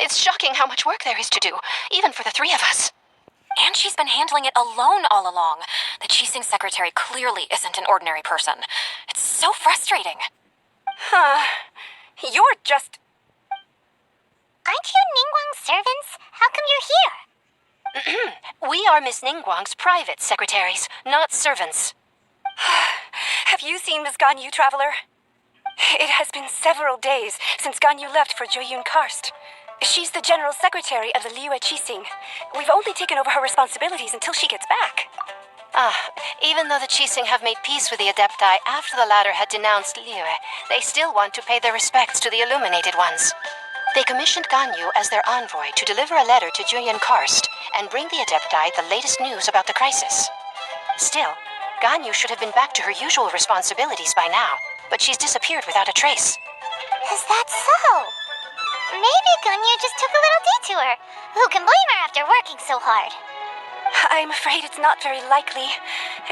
It's shocking how much work there is to do, even for the three of us. And she's been handling it alone all along. The Qixing secretary clearly isn't an ordinary person. It's so frustrating. You're just... Aren't you Ningguang's servants? How come you're here? We are Miss Ningguang's private secretaries, not servants. Have you seen Miss Ganyu, Traveler? It has been several days since Ganyu left for Jueyun Karst. She's the general secretary of the Liyue Qixing. We've only taken over her responsibilities until she gets back. Even though the Qixing have made peace with the adepti after the latter had denounced Liyue, they still want to pay their respects to the illuminated ones. They commissioned Ganyu as their envoy to deliver a letter to Jueyun Karst and bring the adepti the latest news about the crisis. Still, Ganyu should have been back to her usual responsibilities by now, but she's disappeared without a trace. Is that so? Maybe Ganyu just took a little detour. Who can blame her after working so hard? I'm afraid it's not very likely.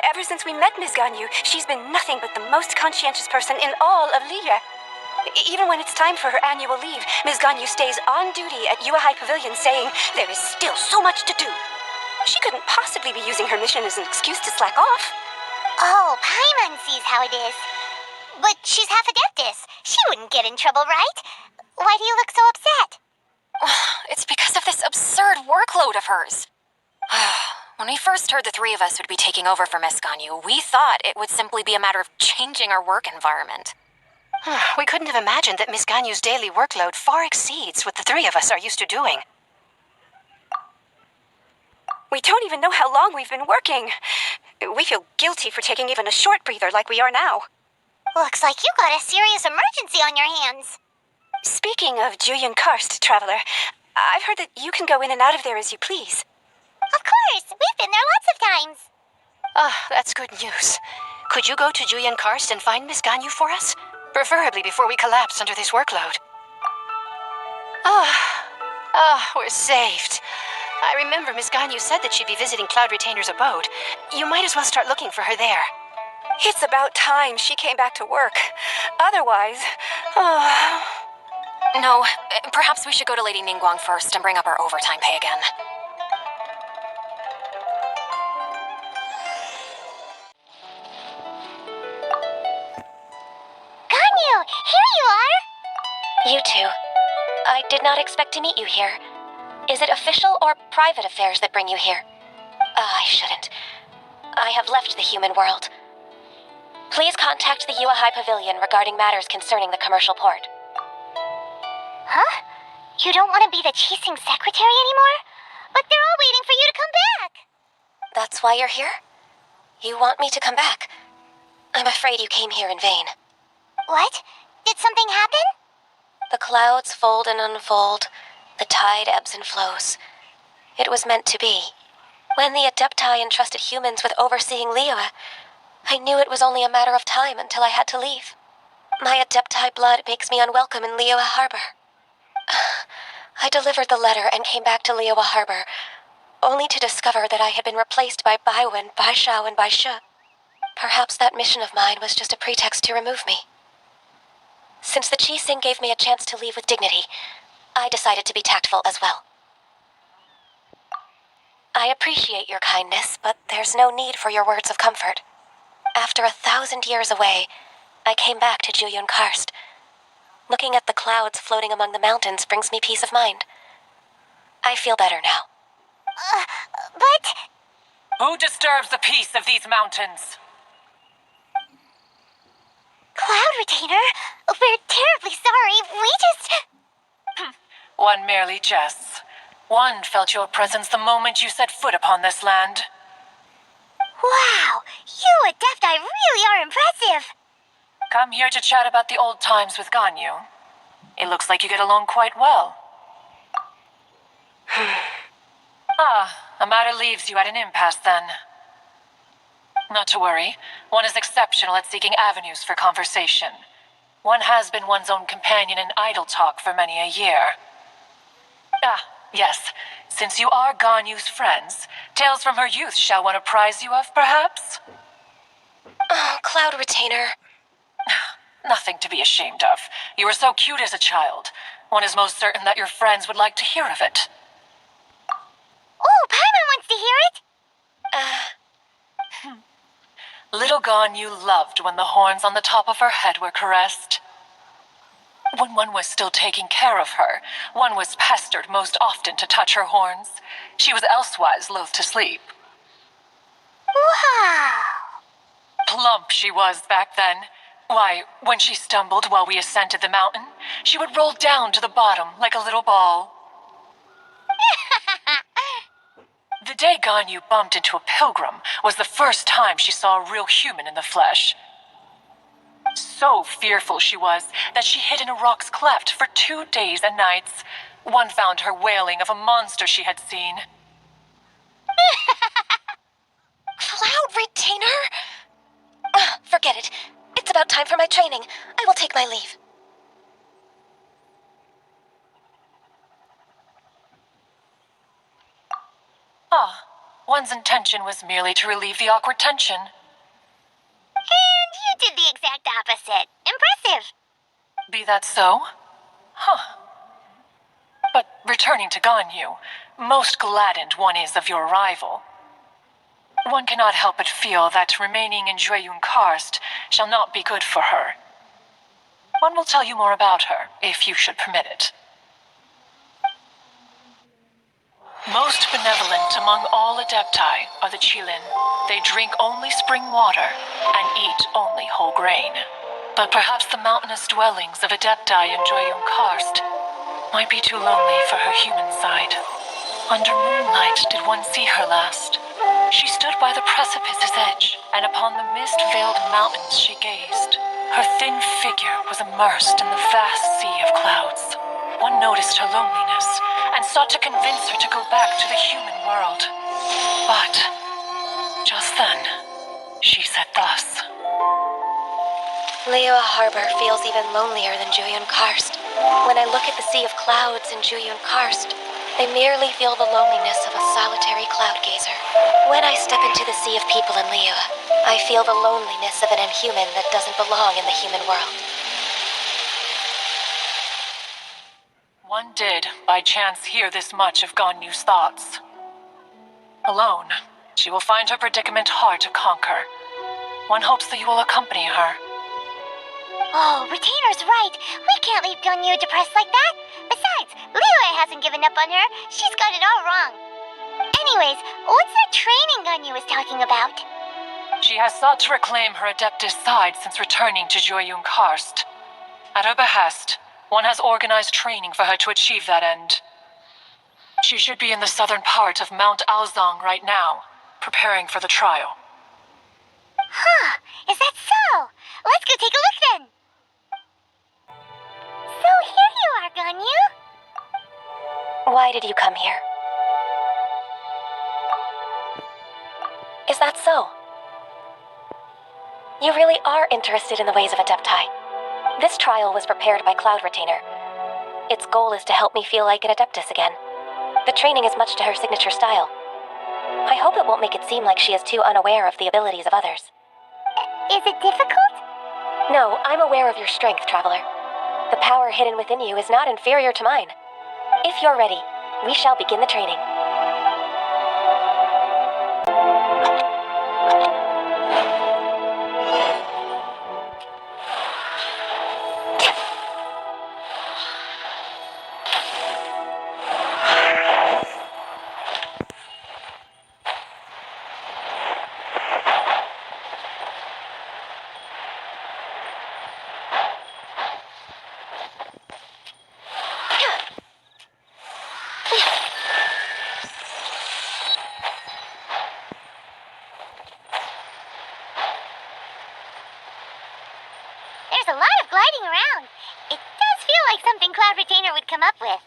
Ever since we met Miss Ganyu, she's been nothing but the most conscientious person in all of Liyue. Even when it's time for her annual leave, Miss Ganyu stays on duty at Yuehai Pavilion saying there is still so much to do. She couldn't possibly be using her mission as an excuse to slack off. Oh, Paimon sees how it is. But she's half adeptus. She wouldn't get in trouble, right? Why do you look so upset? It's because of this absurd workload of hers. When we first heard the three of us would be taking over for Miss Ganyu, we thought it would simply be a matter of changing our work environment. We couldn't have imagined that Miss Ganyu's daily workload far exceeds what the three of us are used to doing. We don't even know how long we've been working. We feel guilty for taking even a short breather like we are now. Looks like you got a serious emergency on your hands. Speaking of Jueyun Karst, Traveler, I've heard that you can go in and out of there as you please. Of course, we've been there lots of times. That's good news. Could you go to Jueyun Karst and find Miss Ganyu for us? Preferably before we collapse under this workload. We're saved. I remember Miss Ganyu said that she'd be visiting Cloud Retainer's abode. You might as well start looking for her there. It's about time she came back to work. Otherwise... No, perhaps we should go to Lady Ningguang first and bring up our overtime pay again. Ganyu, here you are! You two. I did not expect to meet you here. Is it official or private affairs that bring you here? I shouldn't. I have left the human world. Please contact the Yuehai Pavilion regarding matters concerning the commercial port. Huh? You don't want to be the Qixing secretary anymore? But they're all waiting for you to come back! That's why you're here? You want me to come back? I'm afraid you came here in vain. What? Did something happen? The clouds fold and unfold. The tide ebbs and flows. It was meant to be. When the adepti entrusted humans with overseeing Liyue, I knew it was only a matter of time until I had to leave. My adepti blood makes me unwelcome in Liyue Harbor. I delivered the letter and came back to Liyue Harbor, only to discover that I had been replaced by Baiwen, Baishao, and Baishe. Perhaps that mission of mine was just a pretext to remove me. Since the Qixing gave me a chance to leave with dignity, I decided to be tactful as well. I appreciate your kindness, but there's no need for your words of comfort. After 1,000 years away, I came back to Jueyun Karst. Looking at the clouds floating among the mountains brings me peace of mind. I feel better now. But... Who disturbs the peace of these mountains? Cloud Retainer, we're terribly sorry. We just... One merely jests. One felt your presence the moment you set foot upon this land. Wow, you adepti really are impressive. Come here to chat about the old times with Ganyu. It looks like you get along quite well. A matter leaves you at an impasse then. Not to worry. One is exceptional at seeking avenues for conversation. One has been one's own companion in idle talk for many a year. Yes. Since you are Ganyu's friends, tales from her youth shall one apprise you of, perhaps? Oh, Cloud Retainer. Nothing to be ashamed of. You were so cute as a child. One is most certain that your friends would like to hear of it. Oh, Paimon wants to hear it. Little Ganyu loved when the horns on the top of her head were caressed. When one was still taking care of her, one was pestered most often to touch her horns. She was elsewise loath to sleep. Wow. Plump she was back then. Why, when she stumbled while we ascended the mountain, she would roll down to the bottom like a little ball. The day Ganyu bumped into a pilgrim was the first time she saw a real human in the flesh. So fearful she was that she hid in a rock's cleft for 2 days and nights. One found her wailing of a monster she had seen. Cloud Retainer? Forget it. It's about time for my training. I will take my leave. One's intention was merely to relieve the awkward tension. And you did the exact opposite. Impressive. Be that so? But returning to Ganyu, most gladdened one is of your arrival. One cannot help but feel that remaining in Jueyun Karst shall not be good for her. One will tell you more about her, if you should permit it. Most benevolent among all adepti are the Qilin. They drink only spring water and eat only whole grain. But perhaps the mountainous dwellings of adepti in Jueyun Karst might be too lonely for her human side. Under moonlight did one see her last. She stood by the precipice's edge, and upon the mist-veiled mountains she gazed. Her thin figure was immersed in the vast sea of clouds. One noticed her loneliness, and sought to convince her to go back to the human world. But, just then, she said thus. Liyue Harbor feels even lonelier than Jueyun Karst. When I look at the sea of clouds in Jueyun Karst, I merely feel the loneliness of a solitary cloud gazer. When I step into the sea of people in Liyue, I feel the loneliness of an inhuman that doesn't belong in the human world. One did, by chance, hear this much of Ganyu's thoughts. Alone, she will find her predicament hard to conquer. One hopes that you will accompany her. Oh, Retainer's right. We can't leave Ganyu depressed like that. Besides, Liyue hasn't given up on her. She's got it all wrong. Anyways, what's that training Ganyu was talking about? She has sought to reclaim her adeptus side since returning to Jueyun Karst. At her behest, one has organized training for her to achieve that end. She should be in the southern part of Mount Aozang right now, preparing for the trial. Huh, is that so? Let's go take a look then. So here you are, Ganyu. Why did you come here? Is that so? You really are interested in the ways of adepti. This trial was prepared by Cloud Retainer. Its goal is to help me feel like an adeptus again. The training is much to her signature style. I hope it won't make it seem like she is too unaware of the abilities of others. Is it difficult? No, I'm aware of your strength, Traveler. The power hidden within you is not inferior to mine. If you're ready, we shall begin the training. There's a lot of gliding around. It does feel like something Cloud Retainer would come up with.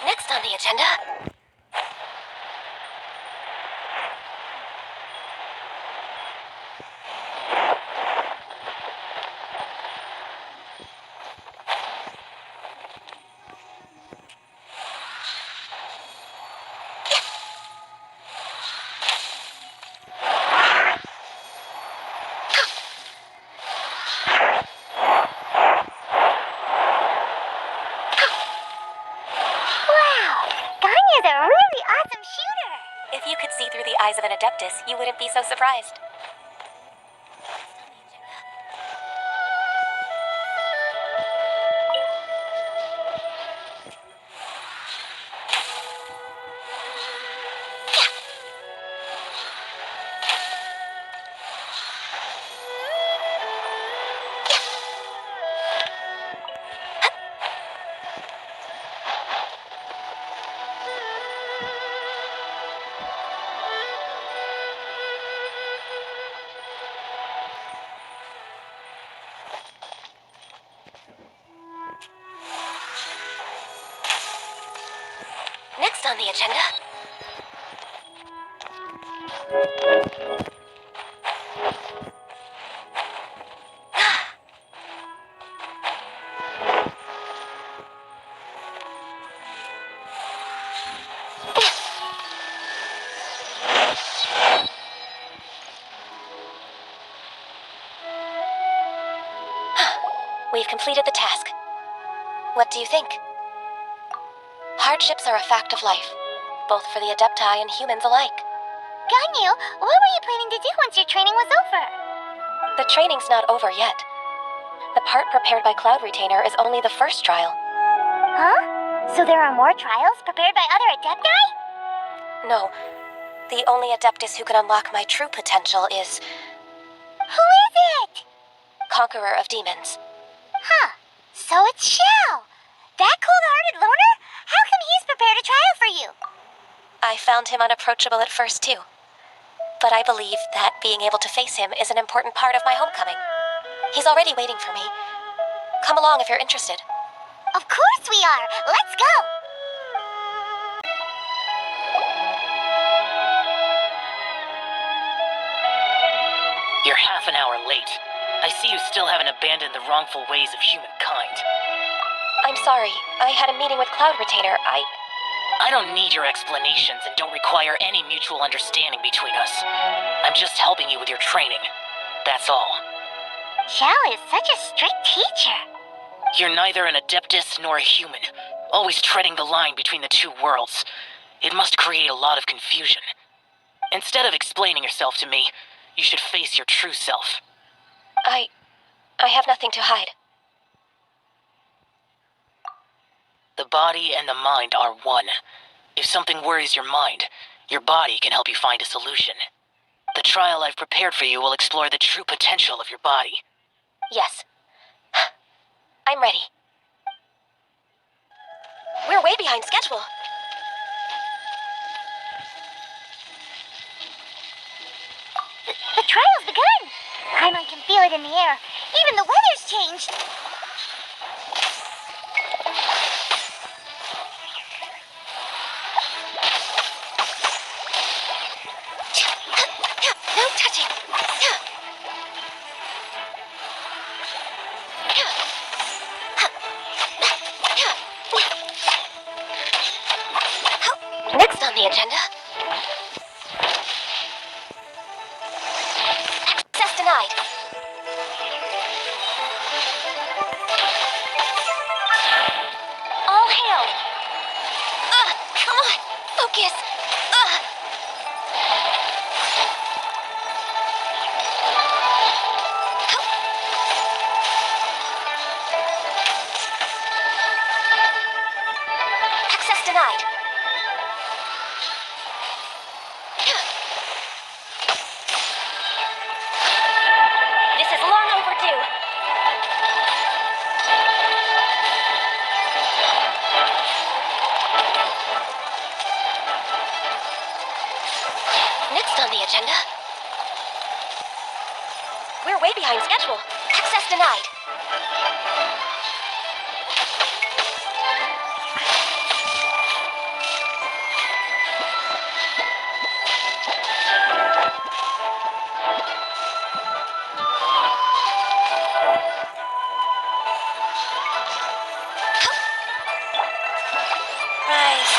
Next on the agenda... adeptus, you wouldn't be so surprised. Next on the agenda. We've completed the task. What do you think? Hardships are a fact of life, both for the adepti and humans alike. Ganyu, what were you planning to do once your training was over? The training's not over yet. The part prepared by Cloud Retainer is only the first trial. Huh? So there are more trials prepared by other adepti? No, the only adeptus who can unlock my true potential is Who is it? Conqueror of Demons. Huh. So it's Shell. That cold-hearted loner? How come he's prepared a trial for you? I found him unapproachable at first, too. But I believe that being able to face him is an important part of my homecoming. He's already waiting for me. Come along if you're interested. Of course we are. Let's go. You're half an hour late. I see you still haven't abandoned the wrongful ways of humankind. I'm sorry. I had a meeting with Cloud Retainer. I don't need your explanations and don't require any mutual understanding between us. I'm just helping you with your training. That's all. Shell is such a strict teacher. You're neither an adeptus nor a human, always treading the line between the two worlds. It must create a lot of confusion. Instead of explaining yourself to me, you should face your true self. I have nothing to hide. The body and the mind are one. If something worries your mind, your body can help you find a solution. The trial I've prepared for you will explore the true potential of your body. Yes. I'm ready. We're way behind schedule. The trial's begun. Paimon can feel it in the air. Even the weather's changed. No touching. Next on the agenda. Access denied. All hail. Come on. Focus. Access denied. This is long overdue. Next on the agenda. We're way behind schedule. Access denied. Rise.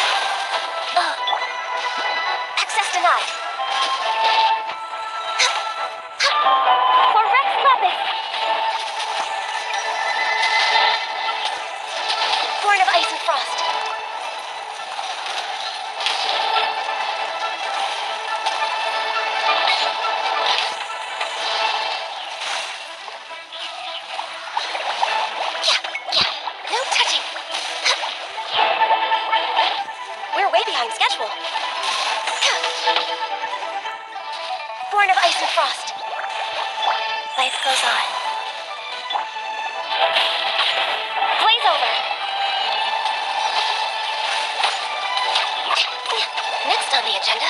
Access denied. For Rex Lepis. Born of ice and frost. and frost. Life goes on. Blaze over. Next on the agenda.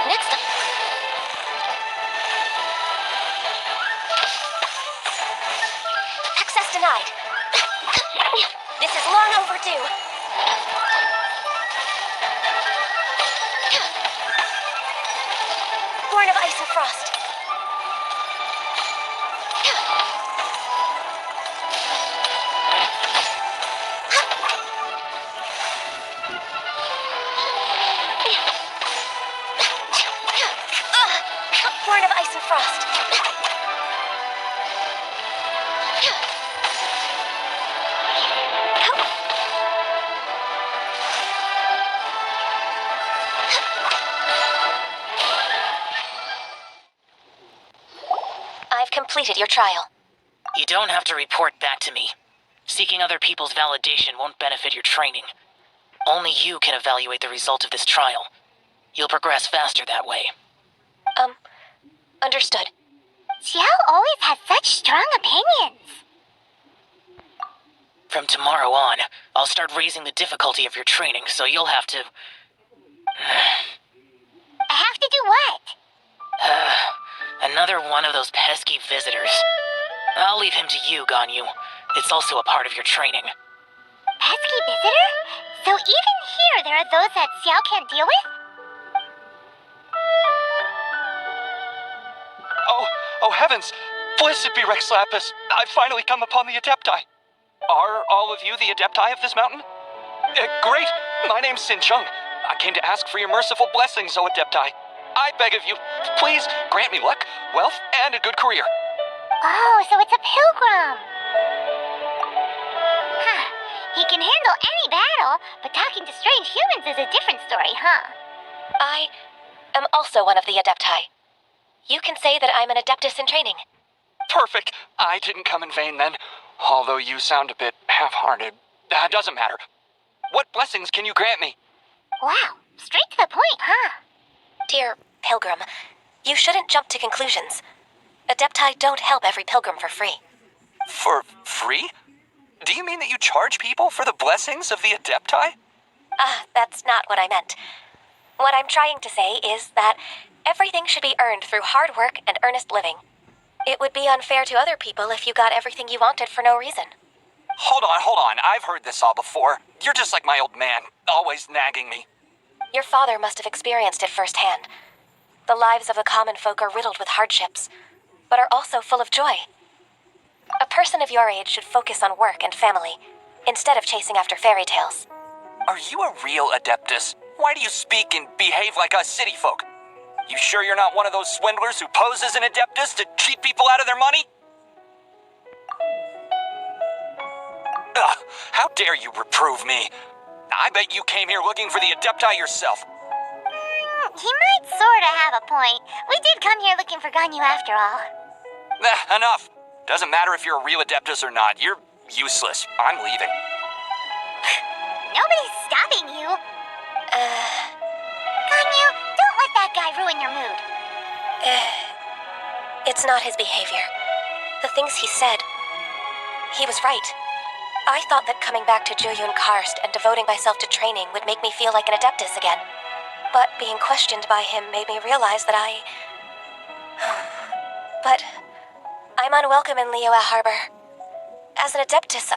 Next up. Access denied. This is long overdue. Born of ice and frost. Born of ice and frost. I've completed your trial. You don't have to report back to me. Seeking other people's validation won't benefit your training. Only you can evaluate the result of this trial. You'll progress faster that way. Understood. Xiao always had such strong opinions. From tomorrow on, I'll start raising the difficulty of your training, so you'll have to... I have to do what? Another one of those pesky visitors. I'll leave him to you, Ganyu. It's also a part of your training. Pesky visitor? So even here there are those that Xiao can't deal with? Oh heavens! Blessed be Rex Lapis! I've finally come upon the adepti. Are all of you the adepti of this mountain? Great! My name's Sin Chung. I came to ask for your merciful blessings, O adepti. I beg of you, please grant me luck, wealth, and a good career. Oh, so it's a pilgrim. Huh. He can handle any battle, but talking to strange humans is a different story, huh? I am also one of the adepti. You can say that I'm an adeptus in training. Perfect. I didn't come in vain then, although you sound a bit half-hearted. Doesn't matter. What blessings can you grant me? Wow, straight to the point, huh? Dear Pilgrim, you shouldn't jump to conclusions. Adepti don't help every pilgrim for free. For free? Do you mean that you charge people for the blessings of the adepti? That's not what I meant. What I'm trying to say is that everything should be earned through hard work and earnest living. It would be unfair to other people if you got everything you wanted for no reason. Hold on. I've heard this all before. You're just like my old man, always nagging me. Your father must have experienced it firsthand. The lives of the common folk are riddled with hardships, but are also full of joy. A person of your age should focus on work and family, instead of chasing after fairy tales. Are you a real adeptus? Why do you speak and behave like us city folk? You sure you're not one of those swindlers who pose as an adeptus to cheat people out of their money? Ugh, how dare you reprove me? I bet you came here looking for the adepti yourself. He might sorta have a point. We did come here looking for Ganyu after all. Enough. Doesn't matter if you're a real adeptus or not. You're useless. I'm leaving. Nobody's stopping you. Ganyu, don't let that guy ruin your mood. It's not his behavior. The things he said, he was right. I thought that coming back to Jueyun Karst and devoting myself to training would make me feel like an adeptus again. But being questioned by him made me realize that But I'm unwelcome in Liyue Harbor. As an adeptus,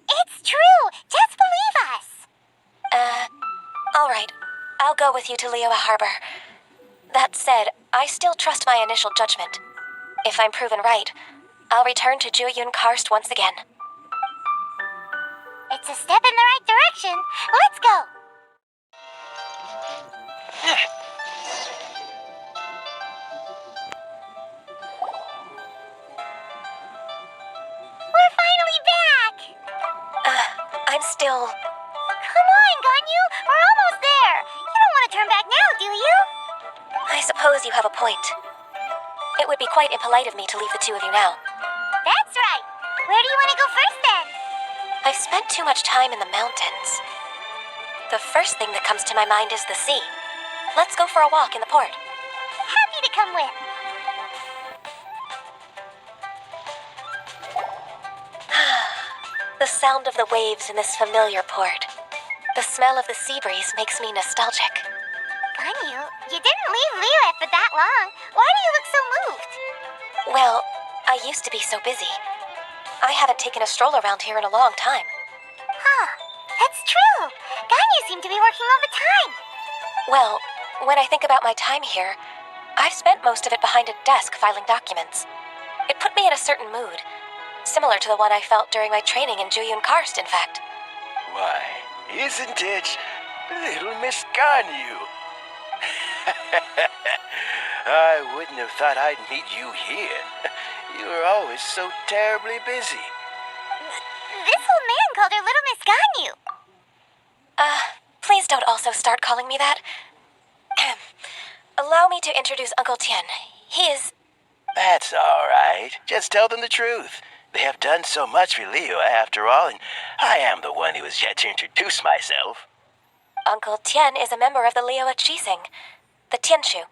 It's true! Just believe us! All right. I'll go with you to Liyue Harbor. That said, I still trust my initial judgment. If I'm proven right, I'll return to Jueyun Karst once again. It's a step in the right direction. Let's go! We're finally back! I'm still... Come on, Ganyu! We're almost there! You don't want to turn back now, do you? I suppose you have a point. It it would be quite impolite of me to leave the two of you now. That's right. Where do you want to go first then? I've spent too much time in the mountains. The first thing that comes to my mind is the sea. Let's go for a walk in the port. Happy to come with. The sound of the waves in this familiar port. The smell of the sea breeze makes me nostalgic. Ganyu, you didn't leave Liyue for that long. Why do you look so moved? Well, I used to be so busy. I haven't taken a stroll around here in a long time. Huh, that's true. Ganyu seemed to be working all the time. Well, when I think about my time here, I've spent most of it behind a desk filing documents. It put me in a certain mood, similar to the one I felt during my training in Juyun Karst, in fact. Why, isn't it little Miss Ganyu? I wouldn't have thought I'd meet you here. You were always so terribly busy. This old man called her Little Miss Ganyu. Please don't also start calling me that. Allow me to introduce Uncle Tian. He is... That's all right. Just tell them the truth. They have done so much for Liyue after all, and I am the one who has yet to introduce myself. Uncle Tian is a member of the Liyue Qixing, the Tianshu.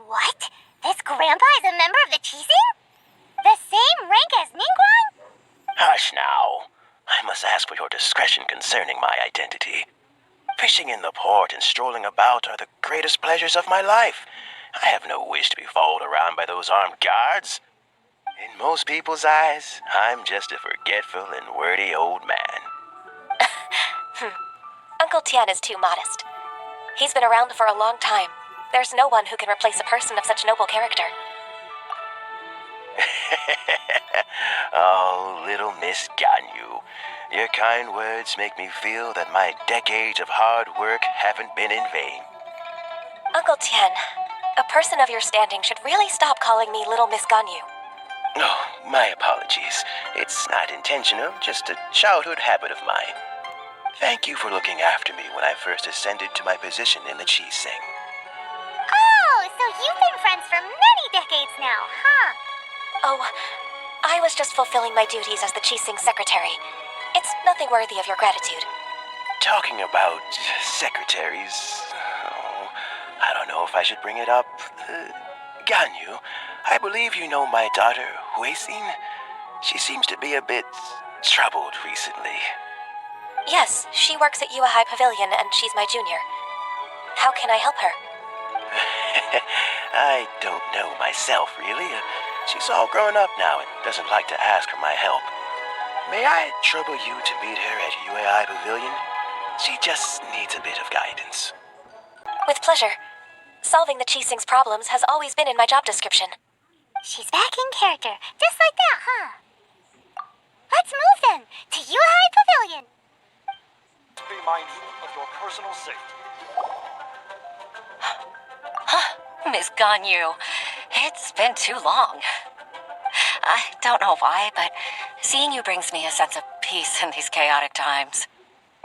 What? This grandpa is a member of the Qixing? The same rank as Ningguang? Hush now. I must ask for your discretion concerning my identity. Fishing in the port and strolling about are the greatest pleasures of my life. I have no wish to be followed around by those armed guards. In most people's eyes, I'm just a forgetful and wordy old man. Uncle Tian is too modest. He's been around for a long time. There's no one who can replace a person of such noble character. Oh, little Miss Ganyu. Your kind words make me feel that my decades of hard work haven't been in vain. Uncle Tian, a person of your standing should really stop calling me Little Miss Ganyu. Oh, my apologies. It's not intentional, just a childhood habit of mine. Thank you for looking after me when I first ascended to my position in the Qixing. Oh, so you've been friends for many decades now, huh? Oh, I was just fulfilling my duties as the Qixing secretary. It's nothing worthy of your gratitude. Talking about secretaries... Oh, I don't know if I should bring it up. Ganyu, I believe you know my daughter, Huixin. She seems to be a bit troubled recently. Yes, she works at Yua High Pavilion and she's my junior. How can I help her? I don't know myself, really. She's all grown up now and doesn't like to ask for my help. May I trouble you to meet her at UAI Pavilion? She just needs a bit of guidance. With pleasure. Solving the Qixing's problems has always been in my job description. She's back in character, just like that, huh? Let's move then, to UAI Pavilion. Be mindful of your personal safety. Miss Ganyu, it's been too long. I don't know why, but seeing you brings me a sense of peace in these chaotic times.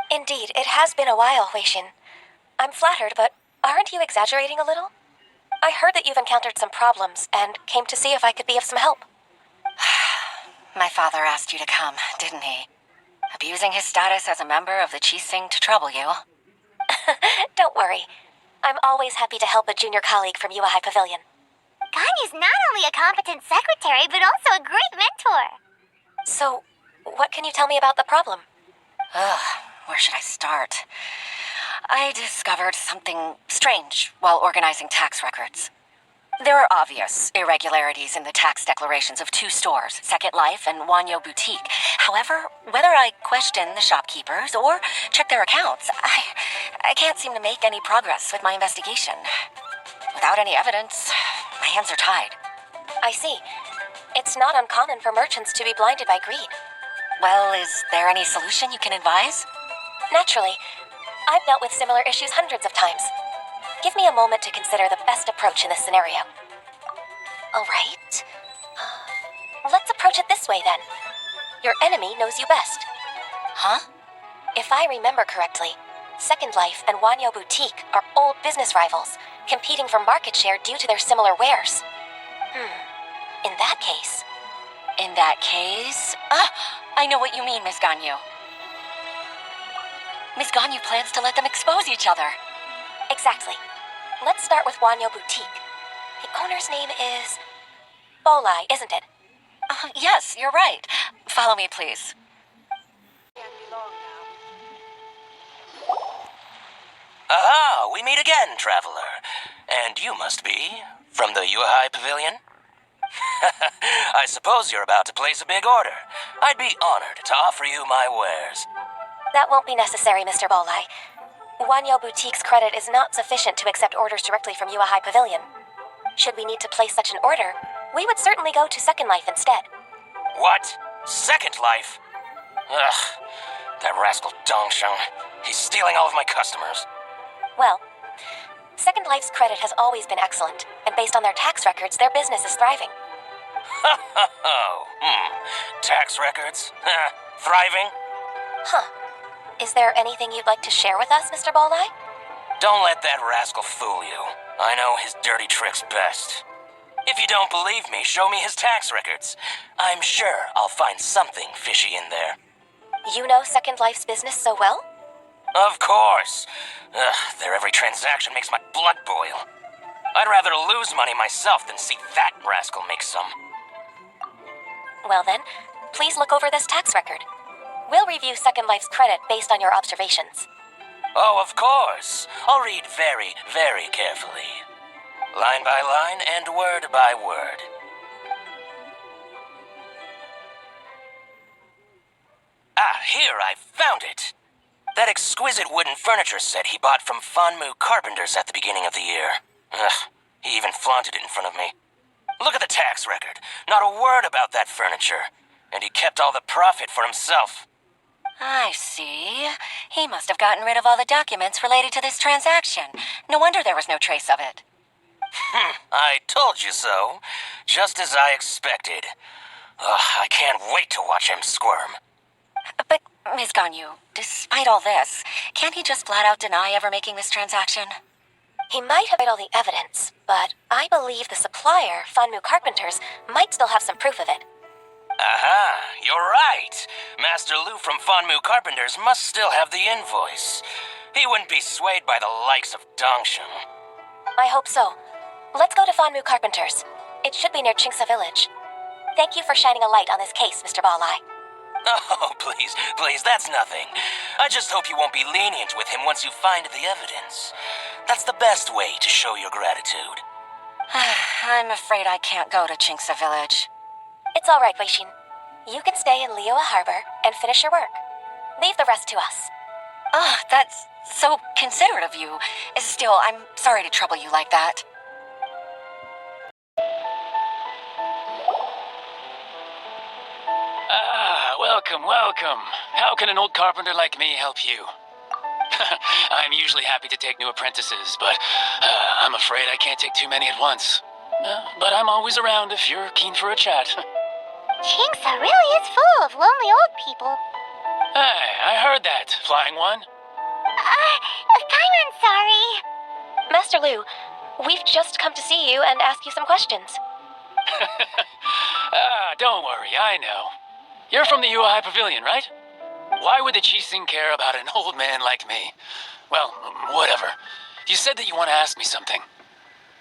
Indeed, it has been a while, Huixin. I'm flattered, but aren't you exaggerating a little? I heard that you've encountered some problems and came to see if I could be of some help. My father asked you to come, didn't he? Abusing his status as a member of the Qixing to trouble you. Don't worry. I'm always happy to help a junior colleague from Yua High Pavilion. Ganyu's not only a competent secretary, but also a great mentor. So, what can you tell me about the problem? Ugh, where should I start? I discovered something strange while organizing tax records. There are obvious irregularities in the tax declarations of two stores, Second Life and Wanyo Boutique. However, whether I question the shopkeepers or check their accounts, I can't seem to make any progress with my investigation. Without any evidence, my hands are tied. I see. It's not uncommon for merchants to be blinded by greed. Well, is there any solution you can advise? Naturally. I've dealt with similar issues hundreds of times. Give me a moment to consider the best approach in this scenario. All right. Let's approach it this way, then. Your enemy knows you best. Huh? If I remember correctly, Second Life and Wanyo Boutique are old business rivals, competing for market share due to their similar wares. In that case... Ah, I know what you mean, Miss Ganyu. Miss Ganyu plans to let them expose each other. Exactly. Let's start with Wanyo Boutique. The owner's name is... Bolai, isn't it? Yes, you're right. Follow me, please. Aha, we meet again, traveler. And you must be from the Yuhai Pavilion? I suppose you're about to place a big order. I'd be honored to offer you my wares. That won't be necessary, Mr. Bolai. Wanyo Boutique's credit is not sufficient to accept orders directly from Yuhai Pavilion. Should we need to place such an order, we would certainly go to Second Life instead. What? Second Life? Ugh, that rascal Dongsheng. He's stealing all of my customers. Well, Second Life's credit has always been excellent, and based on their tax records, their business is thriving. Tax records? Thriving? Huh. Is there anything you'd like to share with us, Mr. Bolai? Don't let that rascal fool you. I know his dirty tricks best. If you don't believe me, show me his tax records. I'm sure I'll find something fishy in there. You know Second Life's business so well? Of course. Their every transaction makes my blood boil. I'd rather lose money myself than see that rascal make some. Well then, please look over this tax record. We'll review Second Life's credit based on your observations. Oh, of course. I'll read very, very carefully. Line by line and word by word. Ah, here, I found it. That exquisite wooden furniture set he bought from Fanmu Carpenters at the beginning of the year. Ugh, he even flaunted it in front of me. Look at the tax record. Not a word about that furniture. And he kept all the profit for himself. I see. He must have gotten rid of all the documents related to this transaction. No wonder there was no trace of it. I told you so. Just as I expected. Ugh, I can't wait to watch him squirm. But, Ms. Ganyu, despite all this, can't he just flat out deny ever making this transaction? He might have all the evidence, but I believe the supplier, Fanmu Carpenters, might still have some proof of it. Aha, you're right. Master Lu from Fanmu Carpenters must still have the invoice. He wouldn't be swayed by the likes of Dongsheng. I hope so. Let's go to Fanmu Carpenters. It should be near Chingsa Village. Thank you for shining a light on this case, Mr. Balai. Oh, please, that's nothing. I just hope you won't be lenient with him once you find the evidence. That's the best way to show your gratitude. I'm afraid I can't go to Chingsa Village. It's all right, Weishin. You can stay in Liyue Harbor and finish your work. Leave the rest to us. Ah, that's so considerate of you. Still, I'm sorry to trouble you like that. Welcome. How can an old carpenter like me help you? I'm usually happy to take new apprentices, but I'm afraid I can't take too many at once. But I'm always around if you're keen for a chat. Chingsa really is full of lonely old people. Hey, I heard that, Flying One. I'm sorry. Master Lu, we've just come to see you and ask you some questions. Don't worry, I know. You're from the Yuhai Pavilion, right? Why would the Qixing care about an old man like me? Well, whatever. You said that you want to ask me something.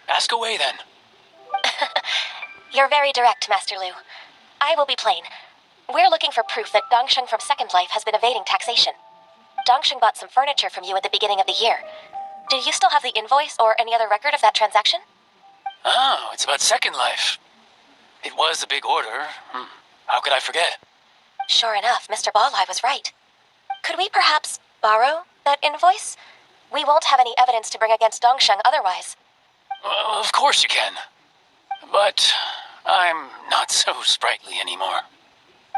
Ask away, then. You're very direct, Master Lu. I will be plain. We're looking for proof that Dongsheng from Second Life has been evading taxation. Dongsheng bought some furniture from you at the beginning of the year. Do you still have the invoice or any other record of that transaction? Oh, it's about Second Life. It was a big order. How could I forget? Sure enough, Mr. Balai was right. Could we perhaps borrow that invoice? We won't have any evidence to bring against Dongsheng otherwise. Of course you can. But I'm not so sprightly anymore.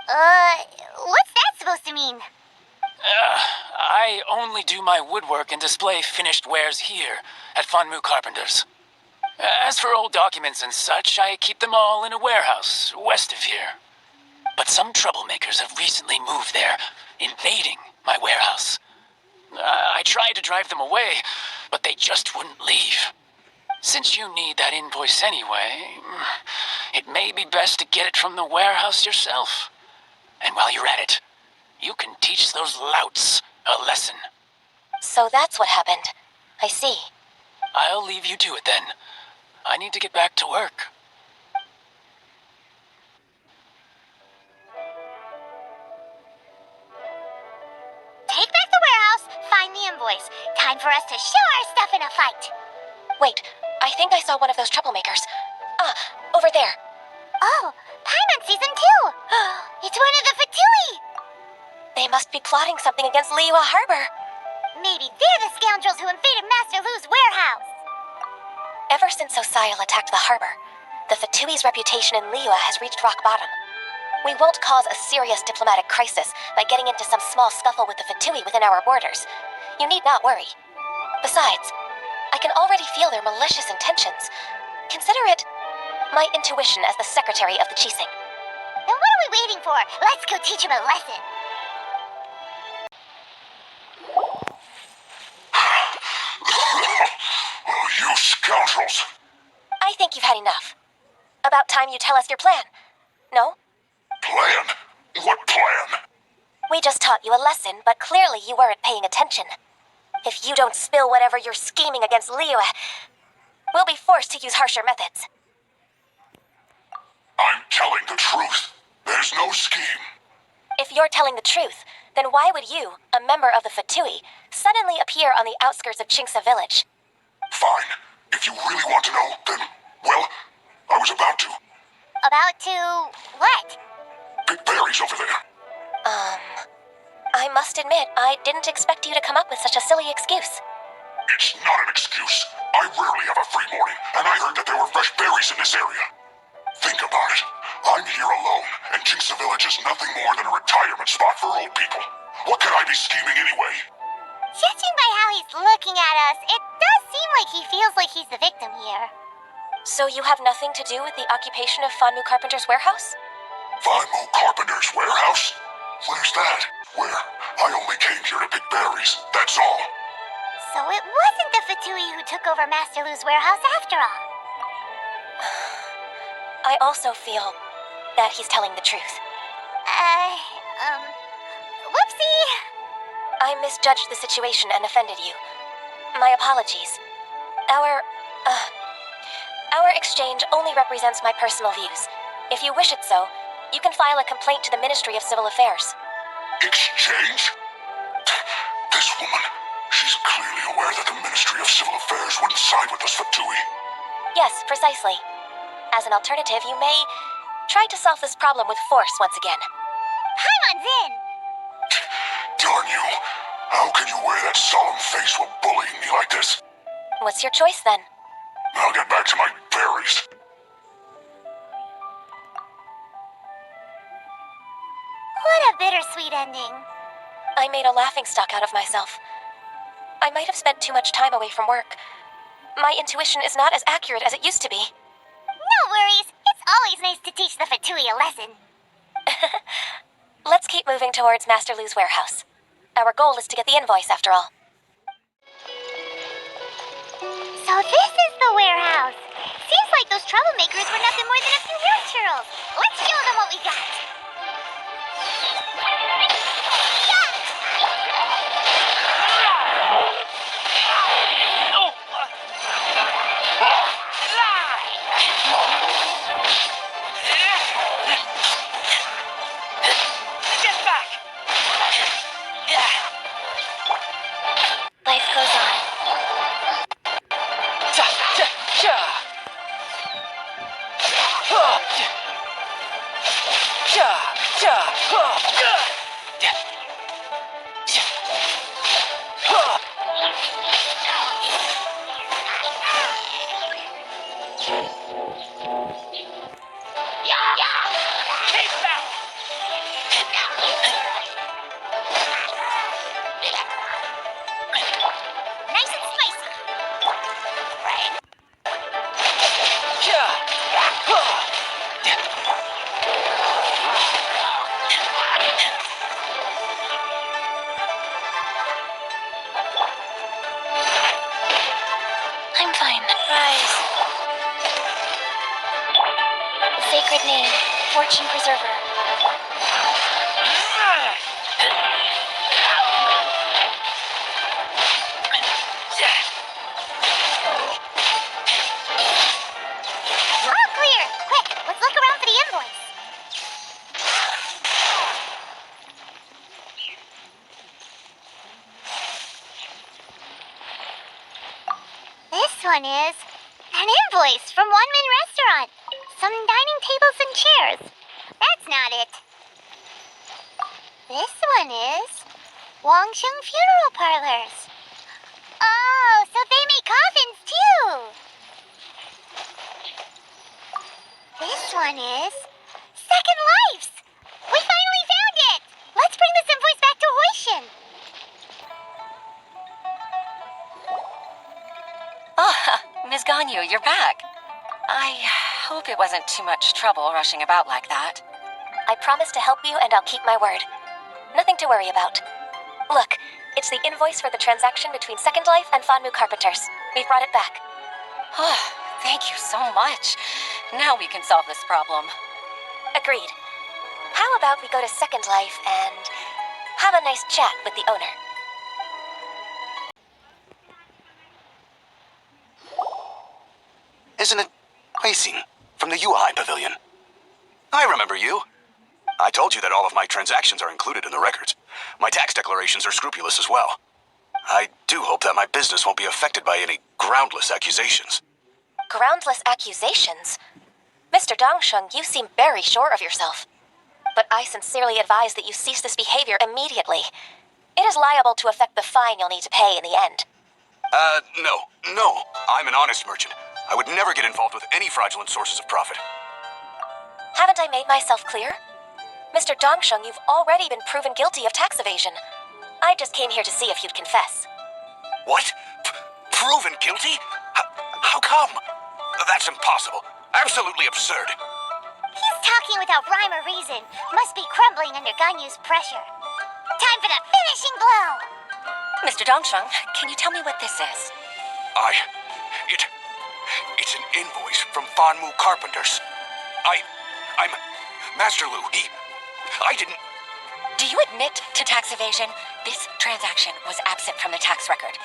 What's that supposed to mean? I only do my woodwork and display finished wares here at Fanmu Carpenters. As for old documents and such, I keep them all in a warehouse west of here. But some troublemakers have recently moved there, invading my warehouse. I tried to drive them away, but they just wouldn't leave. Since you need that invoice anyway, it may be best to get it from the warehouse yourself. And while you're at it, you can teach those louts a lesson. So that's what happened. I see. I'll leave you to it then. I need to get back to work. Take back the warehouse, find the invoice. Time for us to show our stuff in a fight. Wait, I think I saw one of those troublemakers. Ah, over there. Oh, Paimon sees him too. It's one of the Fatui. They must be plotting something against Liyue Harbor. Maybe they're the scoundrels who invaded Master Lu's warehouse. Ever since Osial attacked the harbor, the Fatui's reputation in Liyue has reached rock bottom. We won't cause a serious diplomatic crisis by getting into some small scuffle with the Fatui within our borders. You need not worry. Besides, I can already feel their malicious intentions. Consider it my intuition as the secretary of the Qixing. Then what are we waiting for? Let's go teach him a lesson. You scoundrels! I think you've had enough. About time you tell us your plan. No? Plan? What plan? We just taught you a lesson, but clearly you weren't paying attention. If you don't spill whatever you're scheming against Liyue, we'll be forced to use harsher methods. I'm telling the truth. There's no scheme. If you're telling the truth, then why would you, a member of the Fatui, suddenly appear on the outskirts of Qingce village? Fine. If you really want to know, then, well, I was about to. About to what? Pick berries over there. I must admit, I didn't expect you to come up with such a silly excuse. It's not an excuse. I rarely have a free morning, and I heard that there were fresh berries in this area. Think about it. I'm here alone, and Qingce Village is nothing more than a retirement spot for old people. What could I be scheming anyway? Judging by how he's looking at us, it does seem like he feels like he's the victim here. So you have nothing to do with the occupation of Fanmu Carpenter's warehouse? Fanmu Carpenter's warehouse? Where's that? Where? I only came here to pick berries, that's all. So it wasn't the Fatui who took over Master Lu's warehouse after all. I also feel that he's telling the truth. Whoopsie! I misjudged the situation and offended you. My apologies. Our exchange only represents my personal views. If you wish it so, you can file a complaint to the Ministry of Civil Affairs. Exchange? This woman, she's clearly aware that the Ministry of Civil Affairs wouldn't side with us Fatui. Yes, precisely. As an alternative, you may try to solve this problem with force once again. Paimon's in! Darn you. How can you wear that solemn face while bullying me like this? What's your choice then? I'll get back to my berries. What a bittersweet ending. I made a laughingstock out of myself. I might have spent too much time away from work. My intuition is not as accurate as it used to be. No worries. It's always nice to teach the Fatui a lesson. Let's keep moving towards Master Lu's warehouse. Our goal is to get the invoice, after all. So this is the warehouse. Seems like those troublemakers were nothing more than a few road churls. Let's show them what we got. Life goes on. Nice and spicy. Fortune Preserver. All clear! Quick, let's look around for the invoice. This one is an invoice from One Man Restaurant. Some dining tables and chairs. That's not it. This one is Wangsheng Funeral Parlors. Oh, so they make coffins too. This one is Second Lives. We finally found it. Let's bring this invoice back to Hoishin. Ah, Ms. Ganyu, you're back. I hope it wasn't too much trouble rushing about like that. I promise to help you, and I'll keep my word. Nothing to worry about. Look, it's the invoice for the transaction between Second Life and Fanmu Carpenters. We've brought it back. Oh, thank you so much. Now we can solve this problem. Agreed. How about we go to Second Life and have a nice chat with the owner? Isn't it Huixing from the Yuhai Pavilion? I remember you. I told you that all of my transactions are included in the records. My tax declarations are scrupulous as well. I do hope that my business won't be affected by any groundless accusations. Groundless accusations? Mr. Dongsheng, you seem very sure of yourself. But I sincerely advise that you cease this behavior immediately. It is liable to affect the fine you'll need to pay in the end. No. I'm an honest merchant. I would never get involved with any fraudulent sources of profit. Haven't I made myself clear? Mr. Dongsheng, you've already been proven guilty of tax evasion. I just came here to see if you'd confess. What? Proven guilty? How come? That's impossible. Absolutely absurd. He's talking without rhyme or reason. Must be crumbling under Ganyu's pressure. Time for the finishing blow! Mr. Dongsheng, can you tell me what this is? It's an invoice from Fanmu Carpenters. I'm Master Lu. I didn't... Do you admit to tax evasion? This transaction was absent from the tax record.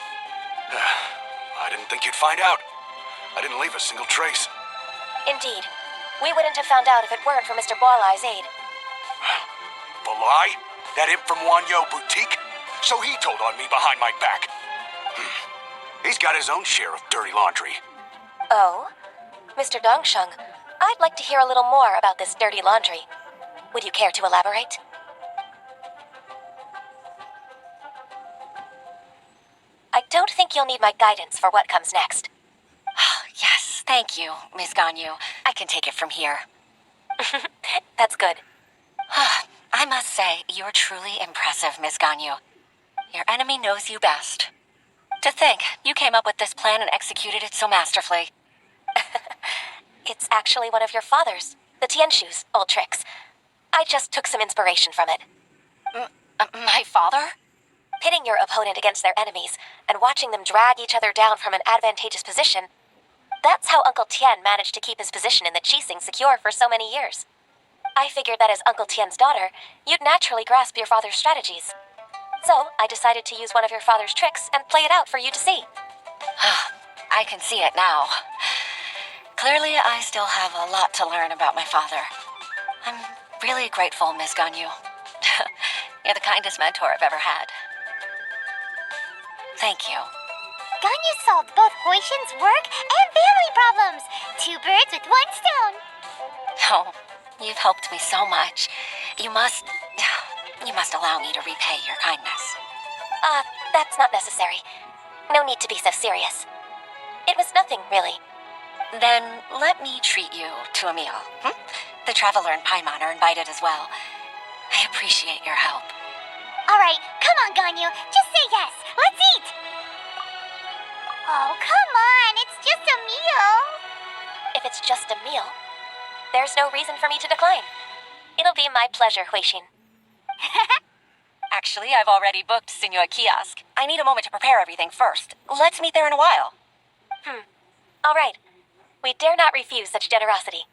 I didn't think you'd find out. I didn't leave a single trace. Indeed. We wouldn't have found out if it weren't for Mr. Boalai's aid. Balai? That imp from Wanyo Boutique? So he told on me behind my back. He's got his own share of dirty laundry. Oh? Mr. Dongsheng, I'd like to hear a little more about this dirty laundry. Would you care to elaborate? I don't think you'll need my guidance for what comes next. Yes, thank you, Ms. Ganyu. I can take it from here. That's good. I must say, you're truly impressive, Ms. Ganyu. Your enemy knows you best. To think, you came up with this plan and executed it so masterfully. It's actually one of your father's, the Tianshu's, old tricks. I just took some inspiration from it. My father? Pitting your opponent against their enemies and watching them drag each other down from an advantageous position. That's how Uncle Tian managed to keep his position in the Qixing secure for so many years. I figured that as Uncle Tian's daughter, you'd naturally grasp your father's strategies. So, I decided to use one of your father's tricks and play it out for you to see. I can see it now. Clearly, I still have a lot to learn about my father. I'm really grateful, Ms. Ganyu. You're the kindest mentor I've ever had. Thank you. Ganyu solved both Hoishin's work and family problems. 2 birds with 1 stone. Oh, you've helped me so much. You must allow me to repay your kindness. That's not necessary. No need to be so serious. It was nothing, really. Then let me treat you to a meal. The Traveler and Paimon are invited as well. I appreciate your help. Alright, come on, Ganyu. Just say yes. Let's eat. Oh, come on. It's just a meal. If it's just a meal, there's no reason for me to decline. It'll be my pleasure, Huixin. Actually, I've already booked Senor Kiosk. I need a moment to prepare everything first. Let's meet there in a while. All right. We dare not refuse such generosity.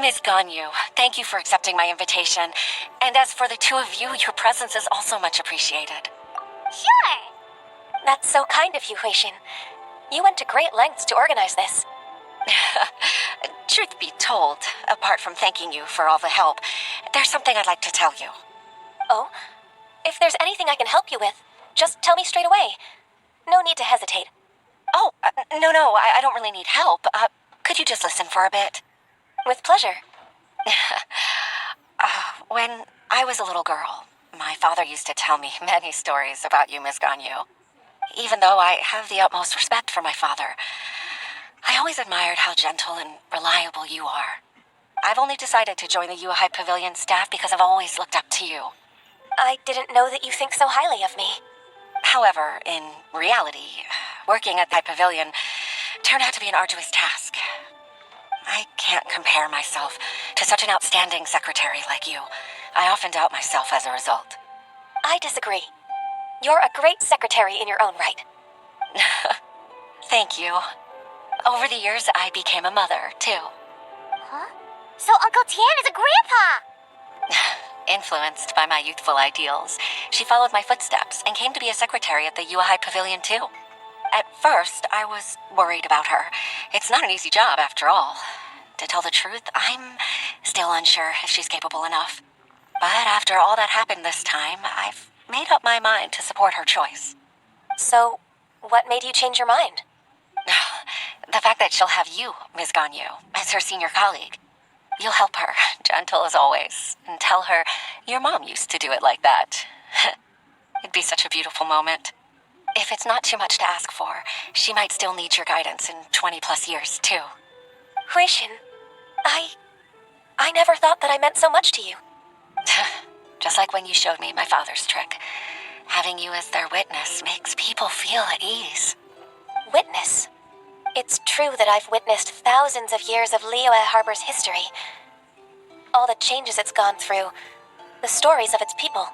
Miss Ganyu, thank you for accepting my invitation. And as for the two of you, your presence is also much appreciated. Sure. That's so kind of you, Huixin. You went to great lengths to organize this. Truth be told, apart from thanking you for all the help, there's something I'd like to tell you. Oh? If there's anything I can help you with, just tell me straight away. No need to hesitate. Oh, no, I don't really need help. Could you just listen for a bit? With pleasure. When I was a little girl, my father used to tell me many stories about you, Miss Ganyu. Even though I have the utmost respect for my father, I always admired how gentle and reliable you are. I've only decided to join the Yuhai Pavilion staff because I've always looked up to you. I didn't know that you think so highly of me. However, in reality, working at the Pavilion turned out to be an arduous task. I can't compare myself to such an outstanding secretary like you. I often doubt myself as a result. I disagree. You're a great secretary in your own right. Thank you. Over the years, I became a mother, too. Huh? So Uncle Tian is a grandpa! Influenced by my youthful ideals, she followed my footsteps and came to be a secretary at the Yuhai Pavilion, too. At first, I was worried about her. It's not an easy job, after all. To tell the truth, I'm still unsure if she's capable enough. But after all that happened this time, I've made up my mind to support her choice. So, what made you change your mind? The fact that she'll have you, Ms. Ganyu, as her senior colleague. You'll help her, gentle as always, and tell her your mom used to do it like that. It'd be such a beautiful moment. If it's not too much to ask for, she might still need your guidance in 20+ years, too. Huixin, I never thought that I meant so much to you. Just like when you showed me my father's trick. Having you as their witness makes people feel at ease. Witness? It's true that I've witnessed thousands of years of Liyue Harbor's history. All the changes it's gone through, the stories of its people.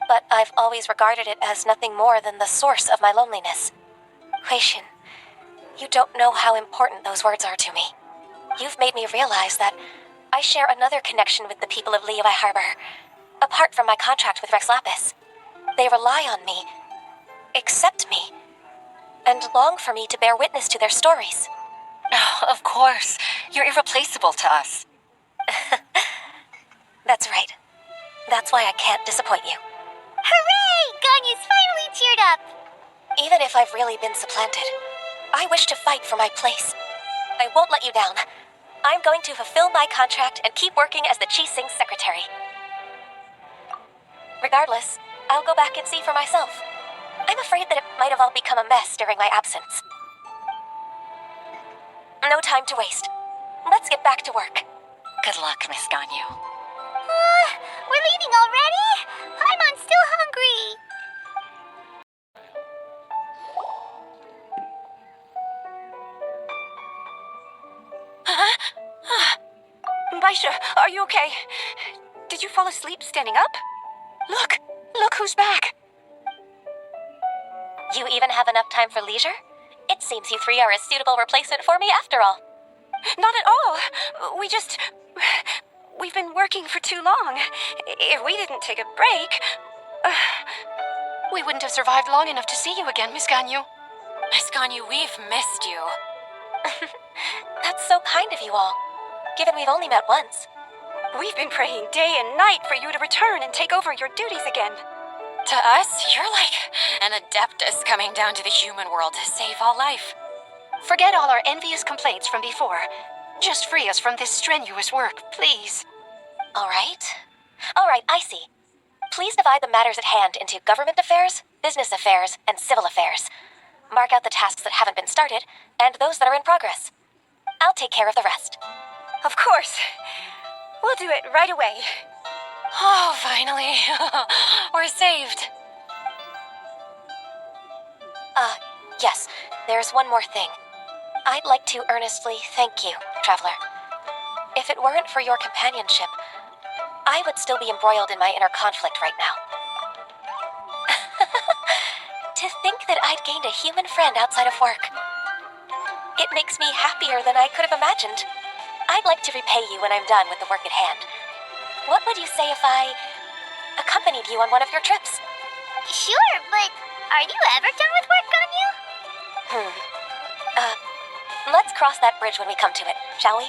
But I've always regarded it as nothing more than the source of my loneliness. Huixin, you don't know how important those words are to me. You've made me realize that I share another connection with the people of Liyue Harbor, apart from my contract with Rex Lapis. They rely on me, accept me, and long for me to bear witness to their stories. Oh, of course. You're irreplaceable to us. That's right. That's why I can't disappoint you. Hooray! Ganyu's finally cheered up! Even if I've really been supplanted, I wish to fight for my place. I won't let you down. I'm going to fulfill my contract and keep working as the Qixing secretary. Regardless, I'll go back and see for myself. I'm afraid that it might have all become a mess during my absence. No time to waste. Let's get back to work. Good luck, Miss Ganyu. We're leaving already? I'm still hungry. Baisha, are you okay? Did you fall asleep standing up? Look who's back. You even have enough time for leisure? It seems you three are a suitable replacement for me after all. Not at all. We've been working for too long. If we didn't take a break, We wouldn't have survived long enough to see you again, Miss Ganyu. Miss Ganyu, we've missed you. That's so kind of you all, given we've only met once. we've been praying day and night for you to return and take over your duties again. To us, you're like an adeptus coming down to the human world to save all life. Forget all our envious complaints from before. Just free us from this strenuous work, please. All right, I see. Please divide the matters at hand into government affairs, business affairs, and civil affairs. Mark out the tasks that haven't been started, and those that are in progress. I'll take care of the rest. Of course. We'll do it right away. Oh, finally. We're saved. Yes, there's one more thing. I'd like to earnestly thank you, Traveler. If it weren't for your companionship, I would still be embroiled in my inner conflict right now. To think that I'd gained a human friend outside of work. It makes me happier than I could have imagined. I'd like to repay you when I'm done with the work at hand. What would you say if I accompanied you on one of your trips? Sure, but are you ever done with work, Ganyu? Let's cross that bridge when we come to it, shall we?